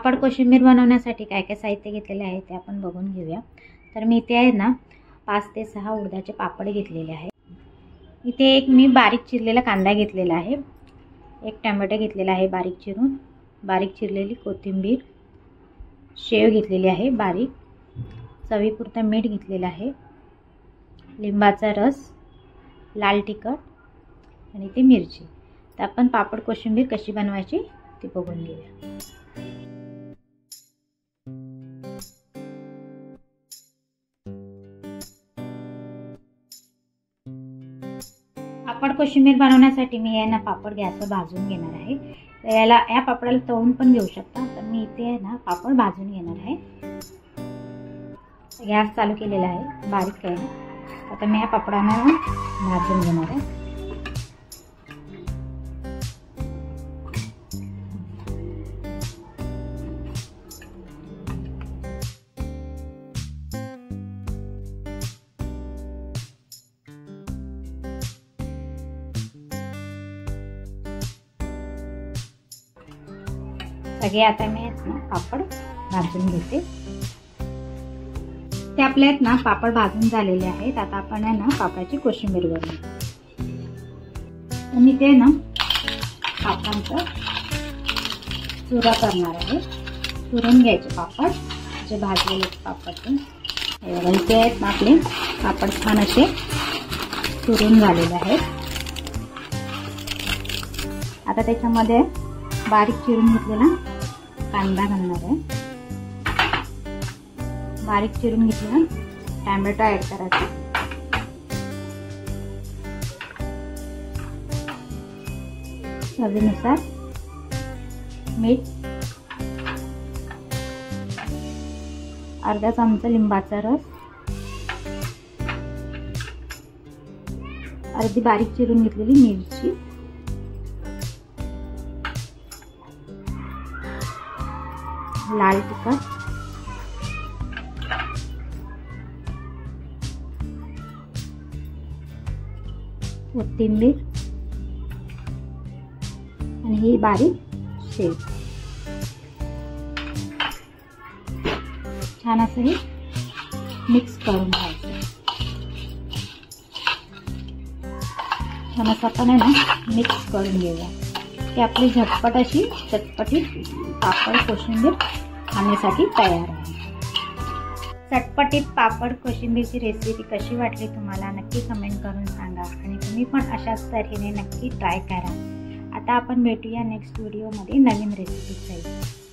पापड कोशिंबीर बनवण्यासाठी काय काय साहित्य घेतलेले आहे ते आपण बघून घेऊया। तर मी इथे आहे ना 5 ते 6 उडदाचे पापड घेतलेले आहे। इथे एक मी बारीक चिरलेला कांदा घेतलेला आहे, एक टोमॅटो घेतलेला आहे बारीक चिरून, बारीक चिरलेली कोथिंबीर, शेव घेतलेली आहे बारीक, चवीपुरता मीठ घेतलेलं आहे, लिंबाचा रस, लाल तिखट आणि ती मिरची। तर आपण पापड कोशिंबीर कशी बनवायची ते बघून घेऊया। पापड कोशिंबीर बनवण्यासाठी मी आहे ना पापड गॅसवर भाजून घेणार आहे। तर या पापडाला तळून पण घेऊ शकता। तर मी इथे आहे ना पापड भाजून घेणार आहे। गॅस चालू केलेला आहे, बारीक आहे। आता मी या पापडांना भाजून घेणार आहे। सगळे आता मी पापड भाजून घेते। ते आपले आहेत ना पापड भाजून झालेले आहेत। आता आपण आहे ना पापडाची कोशिंबीर बनवू। तर मी ते ना पापडांचा चुरा करणार आहे। चुरून घ्यायचे पापड, जे भाजलेले पापड ते आहेत ना आपले पापड छान असे चुरून झालेले आहेत। आता त्याच्यामध्ये बारीक चिरून घेतलेला कांदा घालणार आहे, बारीक चिरून घेतलेला टोमॅटो ऍड करायचा, चवीनुसार मीठ, अर्धा चमचा लिंबाचा रस, अर्धी बारीक चिरून घेतलेली मिरची, लाल तिखट, कोथिंबीर आणि ही बारीक शेव। छान असं हे मिक्स करून घ्यायचं। छान असं आपण आहे ना मिक्स करून घेऊया की आपली झटपट अशी चटपटीत पापड कोशिंबीर खाण्यासाठी तयार आहे। चटपटीत पापड कोशिंबीरची रेसिपी कशी वाटली तुम्हाला नक्की कमेंट करून सांगा आणि तुम्ही पण अशाच तऱ्हेने नक्की ट्राय करा। आता आपण भेटूया नेक्स्ट व्हिडिओमध्ये नवीन रेसिपी सहित।